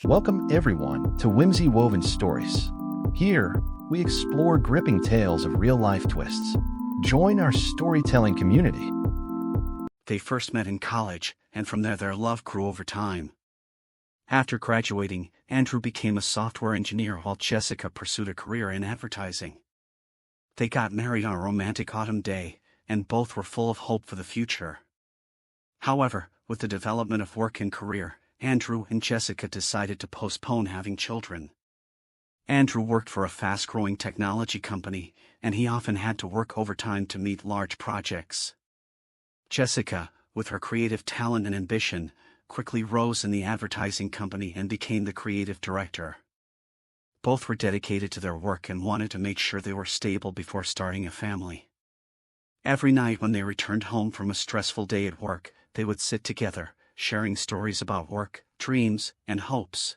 Welcome everyone to Whimsy Woven Stories. Here, we explore gripping tales of real-life twists. Join our storytelling community. They first met in college, and from there their love grew over time. After graduating, Andrew became a software engineer while Jessica pursued a career in advertising. They got married on a romantic autumn day, and both were full of hope for the future. However, with the development of work and career, Andrew and Jessica decided to postpone having children. Andrew worked for a fast-growing technology company, and he often had to work overtime to meet large projects. Jessica, with her creative talent and ambition, quickly rose in the advertising company and became the creative director. Both were dedicated to their work and wanted to make sure they were stable before starting a family. Every night when they returned home from a stressful day at work, they would sit together, sharing stories about work, dreams, and hopes.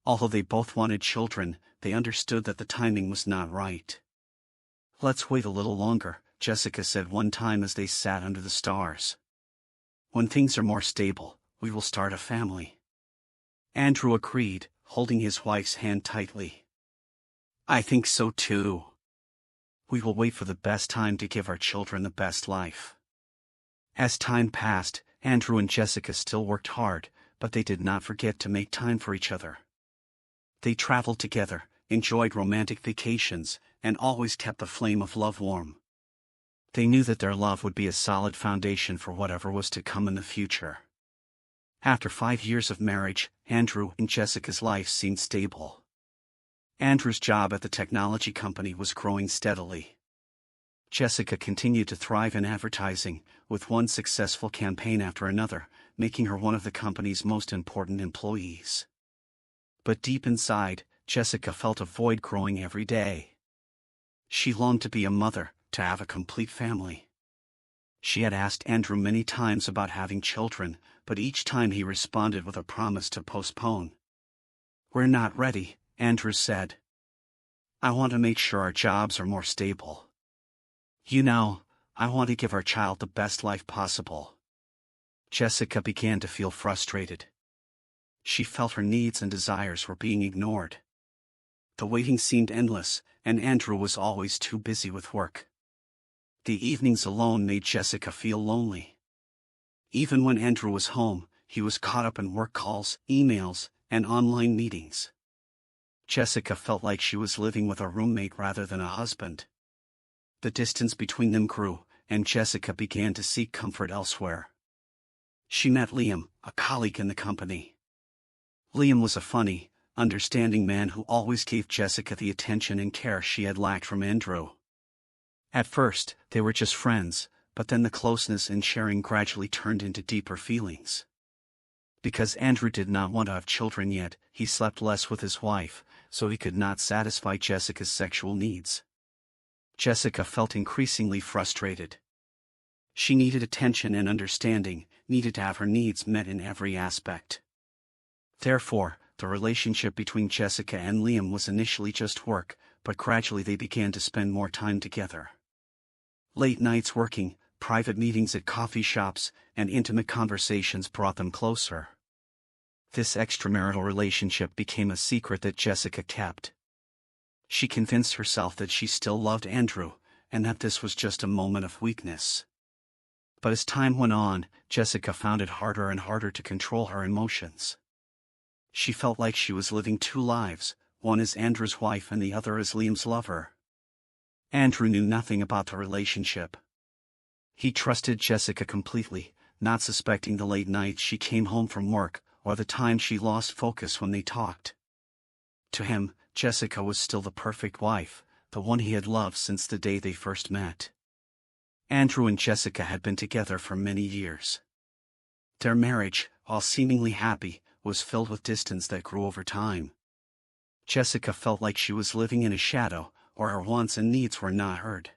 Although they both wanted children, they understood that the timing was not right. "Let's wait a little longer," Jessica said one time as they sat under the stars. "When things are more stable, we will start a family." Andrew agreed, holding his wife's hand tightly. "I think so too. We will wait for the best time to give our children the best life." As time passed, Andrew and Jessica still worked hard, but they did not forget to make time for each other. They traveled together, enjoyed romantic vacations, and always kept the flame of love warm. They knew that their love would be a solid foundation for whatever was to come in the future. After 5 years of marriage, Andrew and Jessica's life seemed stable. Andrew's job at the technology company was growing steadily. Jessica continued to thrive in advertising, with one successful campaign after another, making her one of the company's most important employees. But deep inside, Jessica felt a void growing every day. She longed to be a mother, to have a complete family. She had asked Andrew many times about having children, but each time he responded with a promise to postpone. "We're not ready," Andrew said. "I want to make sure our jobs are more stable. You know, I want to give our child the best life possible." Jessica began to feel frustrated. She felt her needs and desires were being ignored. The waiting seemed endless, and Andrew was always too busy with work. The evenings alone made Jessica feel lonely. Even when Andrew was home, he was caught up in work calls, emails, and online meetings. Jessica felt like she was living with a roommate rather than a husband. The distance between them grew, and Jessica began to seek comfort elsewhere. She met Liam, a colleague in the company. Liam was a funny, understanding man who always gave Jessica the attention and care she had lacked from Andrew. At first, they were just friends, but then the closeness and sharing gradually turned into deeper feelings. Because Andrew did not want to have children yet, he slept less with his wife, so he could not satisfy Jessica's sexual needs. Jessica felt increasingly frustrated. She needed attention and understanding, needed to have her needs met in every aspect. Therefore, the relationship between Jessica and Liam was initially just work, but gradually they began to spend more time together. Late nights working, private meetings at coffee shops, and intimate conversations brought them closer. This extramarital relationship became a secret that Jessica kept. She convinced herself that she still loved Andrew, and that this was just a moment of weakness. But as time went on, Jessica found it harder and harder to control her emotions. She felt like she was living two lives, one as Andrew's wife and the other as Liam's lover. Andrew knew nothing about the relationship. He trusted Jessica completely, not suspecting the late nights she came home from work, or the time she lost focus when they talked. To him, Jessica was still the perfect wife, the one he had loved since the day they first met. Andrew and Jessica had been together for many years. Their marriage, while seemingly happy, was filled with distance that grew over time. Jessica felt like she was living in a shadow, or her wants and needs were not heard.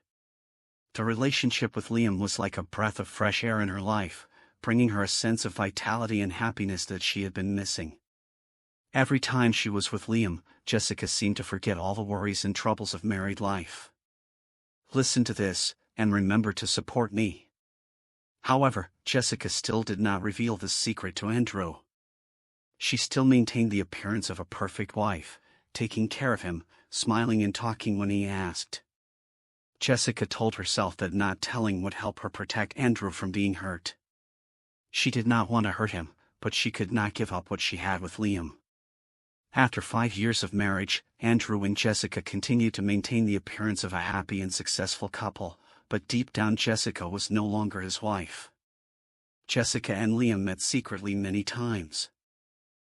The relationship with Liam was like a breath of fresh air in her life, bringing her a sense of vitality and happiness that she had been missing. Every time she was with Liam, Jessica seemed to forget all the worries and troubles of married life. "Listen to this, and remember to support me." However, Jessica still did not reveal this secret to Andrew. She still maintained the appearance of a perfect wife, taking care of him, smiling and talking when he asked. Jessica told herself that not telling would help her protect Andrew from being hurt. She did not want to hurt him, but she could not give up what she had with Liam. After 5 years of marriage, Andrew and Jessica continued to maintain the appearance of a happy and successful couple, but deep down Jessica was no longer his wife. Jessica and Liam met secretly many times.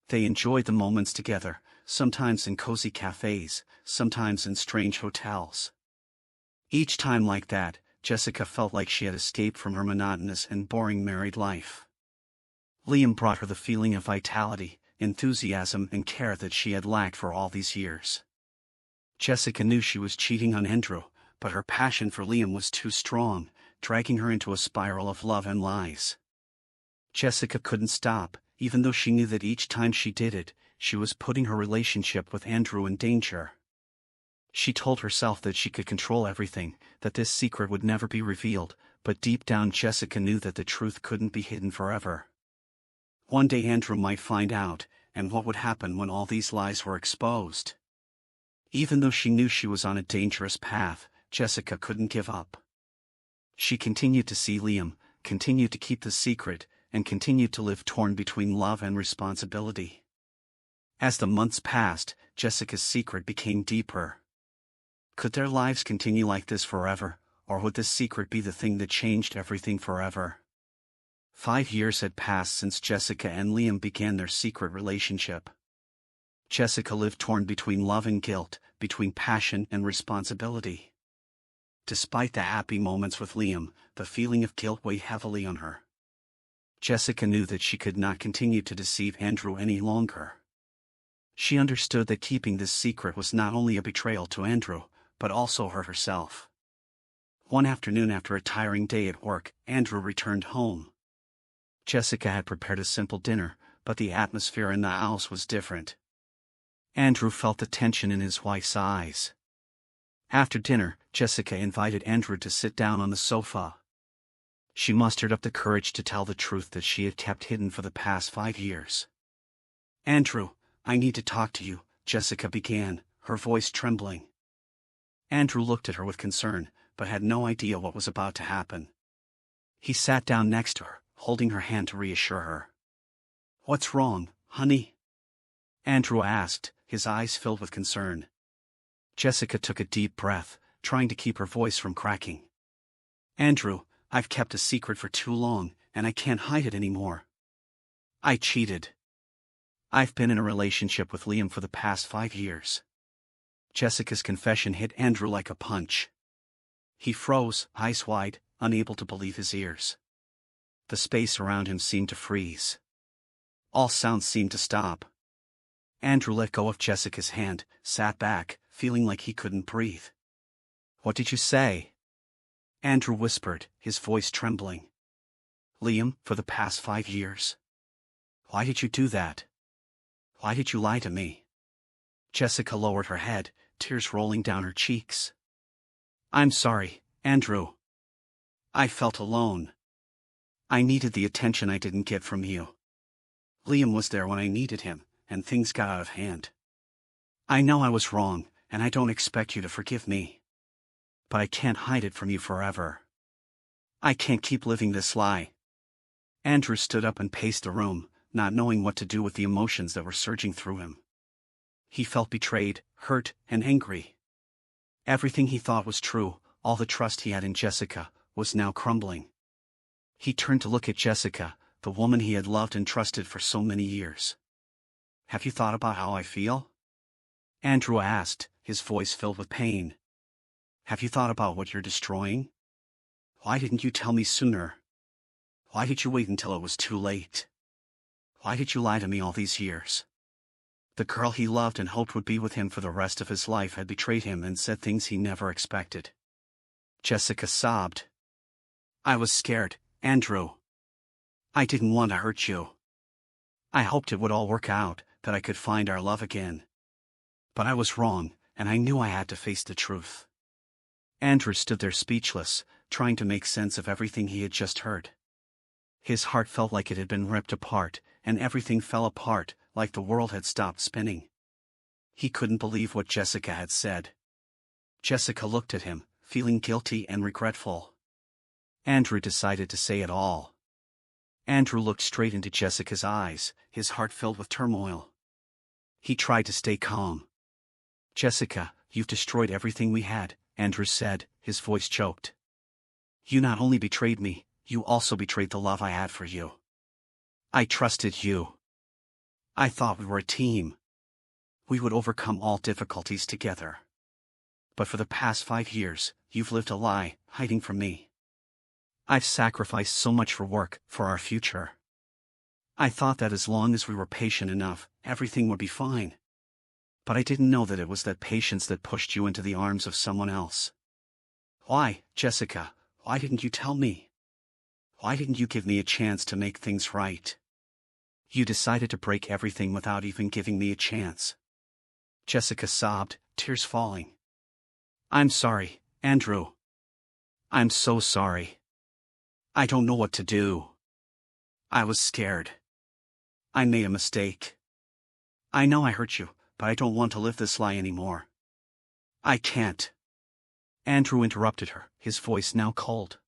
They enjoyed the moments together, sometimes in cozy cafes, sometimes in strange hotels. Each time like that, Jessica felt like she had escaped from her monotonous and boring married life. Liam brought her the feeling of vitality, enthusiasm and care that she had lacked for all these years. Jessica knew she was cheating on Andrew, but her passion for Liam was too strong, dragging her into a spiral of love and lies. Jessica couldn't stop, even though she knew that each time she did it, she was putting her relationship with Andrew in danger. She told herself that she could control everything, that this secret would never be revealed, but deep down Jessica knew that the truth couldn't be hidden forever. One day Andrew might find out, and what would happen when all these lies were exposed? Even though she knew she was on a dangerous path, Jessica couldn't give up. She continued to see Liam, continued to keep the secret, and continued to live torn between love and responsibility. As the months passed, Jessica's secret became deeper. Could their lives continue like this forever, or would this secret be the thing that changed everything forever? 5 years had passed since Jessica and Liam began their secret relationship. Jessica lived torn between love and guilt, between passion and responsibility. Despite the happy moments with Liam, the feeling of guilt weighed heavily on her. Jessica knew that she could not continue to deceive Andrew any longer. She understood that keeping this secret was not only a betrayal to Andrew, but also her herself. One afternoon after a tiring day at work, Andrew returned home. Jessica had prepared a simple dinner, but the atmosphere in the house was different. Andrew felt the tension in his wife's eyes. After dinner, Jessica invited Andrew to sit down on the sofa. She mustered up the courage to tell the truth that she had kept hidden for the past 5 years. "Andrew, I need to talk to you," Jessica began, her voice trembling. Andrew looked at her with concern, but had no idea what was about to happen. He sat down next to her, holding her hand to reassure her. "What's wrong, honey?" Andrew asked, his eyes filled with concern. Jessica took a deep breath, trying to keep her voice from cracking. "Andrew, I've kept a secret for too long, and I can't hide it anymore. I cheated. I've been in a relationship with Liam for the past 5 years." Jessica's confession hit Andrew like a punch. He froze, eyes wide, unable to believe his ears. The space around him seemed to freeze. All sounds seemed to stop. Andrew let go of Jessica's hand, sat back, feeling like he couldn't breathe. "What did you say?" Andrew whispered, his voice trembling. "Liam, for the past 5 years. Why did you do that? Why did you lie to me?" Jessica lowered her head, tears rolling down her cheeks. "I'm sorry, Andrew. I felt alone. I needed the attention I didn't get from you. Liam was there when I needed him, and things got out of hand. I know I was wrong, and I don't expect you to forgive me. But I can't hide it from you forever. I can't keep living this lie." Andrew stood up and paced the room, not knowing what to do with the emotions that were surging through him. He felt betrayed, hurt, and angry. Everything he thought was true, all the trust he had in Jessica, was now crumbling. He turned to look at Jessica, the woman he had loved and trusted for so many years. "Have you thought about how I feel?" Andrew asked, his voice filled with pain. "Have you thought about what you're destroying? Why didn't you tell me sooner? Why did you wait until it was too late? Why did you lie to me all these years?" The girl he loved and hoped would be with him for the rest of his life had betrayed him and said things he never expected. Jessica sobbed. "I was scared, Andrew. I didn't want to hurt you. I hoped it would all work out, that I could find our love again. But I was wrong, and I knew I had to face the truth." Andrew stood there speechless, trying to make sense of everything he had just heard. His heart felt like it had been ripped apart, and everything fell apart, like the world had stopped spinning. He couldn't believe what Jessica had said. Jessica looked at him, feeling guilty and regretful. Andrew decided to say it all. Andrew looked straight into Jessica's eyes, his heart filled with turmoil. He tried to stay calm. "Jessica, you've destroyed everything we had," Andrew said, his voice choked. "You not only betrayed me, you also betrayed the love I had for you. I trusted you. I thought we were a team. We would overcome all difficulties together. But for the past 5 years, you've lived a lie, hiding from me. I've sacrificed so much for work, for our future. I thought that as long as we were patient enough, everything would be fine. But I didn't know that it was that patience that pushed you into the arms of someone else. Why, Jessica, why didn't you tell me? Why didn't you give me a chance to make things right? You decided to break everything without even giving me a chance." Jessica sobbed, tears falling. "I'm sorry, Andrew. I'm so sorry. I don't know what to do. I was scared. I made a mistake. I know I hurt you, but I don't want to live this lie anymore. I can't." Andrew interrupted her, his voice now cold.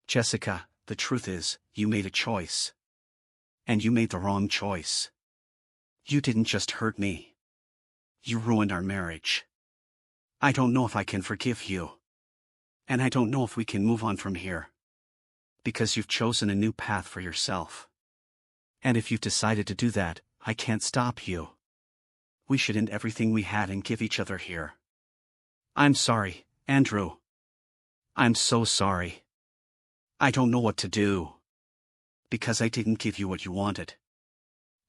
"Jessica, the truth is, you made a choice. And you made the wrong choice. You didn't just hurt me. You ruined our marriage. I don't know if I can forgive you. And I don't know if we can move on from here. Because you've chosen a new path for yourself. And if you've decided to do that, I can't stop you. We should end everything we had and give each other here. I'm sorry, Andrew. I'm so sorry. I don't know what to do. Because I didn't give you what you wanted.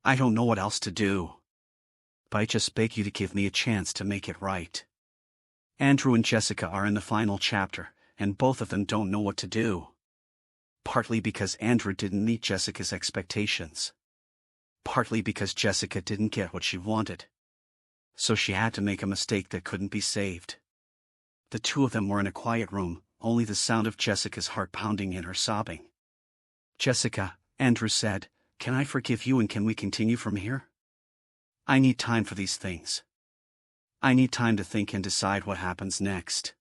I don't know what else to do. But I just beg you to give me a chance to make it right." Andrew and Jessica are in the final chapter, and both of them don't know what to do. Partly because Andrew didn't meet Jessica's expectations. Partly because Jessica didn't get what she wanted. So she had to make a mistake that couldn't be saved. The two of them were in a quiet room, only the sound of Jessica's heart pounding and her sobbing. "Jessica," Andrew said, "can I forgive you and can we continue from here? I need time for these things. I need time to think and decide what happens next."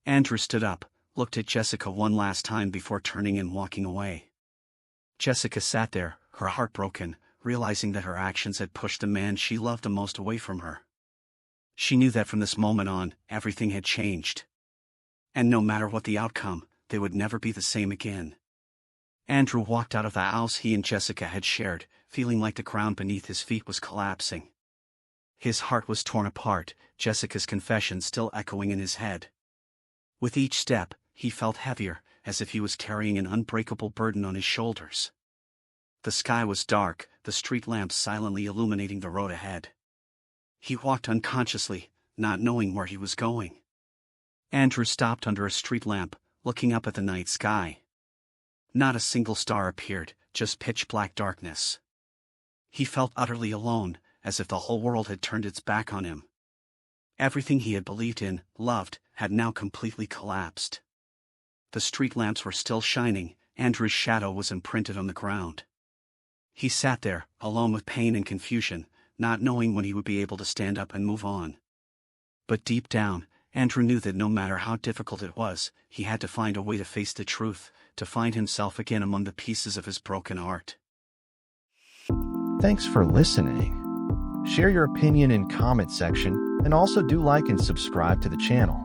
Andrew stood up, looked at Jessica one last time before turning and walking away. Jessica sat there, her heart broken, realizing that her actions had pushed the man she loved the most away from her. She knew that from this moment on, everything had changed. And no matter what the outcome, they would never be the same again. Andrew walked out of the house he and Jessica had shared, feeling like the ground beneath his feet was collapsing. His heart was torn apart, Jessica's confession still echoing in his head. With each step, he felt heavier, as if he was carrying an unbreakable burden on his shoulders. The sky was dark, the street lamps silently illuminating the road ahead. He walked unconsciously, not knowing where he was going. Andrew stopped under a street lamp, looking up at the night sky. Not a single star appeared, just pitch-black darkness. He felt utterly alone, as if the whole world had turned its back on him. Everything he had believed in, loved, had now completely collapsed. The street lamps were still shining, Andrew's shadow was imprinted on the ground. He sat there, alone with pain and confusion, not knowing when he would be able to stand up and move on. But deep down, Andrew knew that no matter how difficult it was, he had to find a way to face the truth, to find himself again among the pieces of his broken heart. Thanks for listening. Share your opinion in comment section and also do like and subscribe to the channel.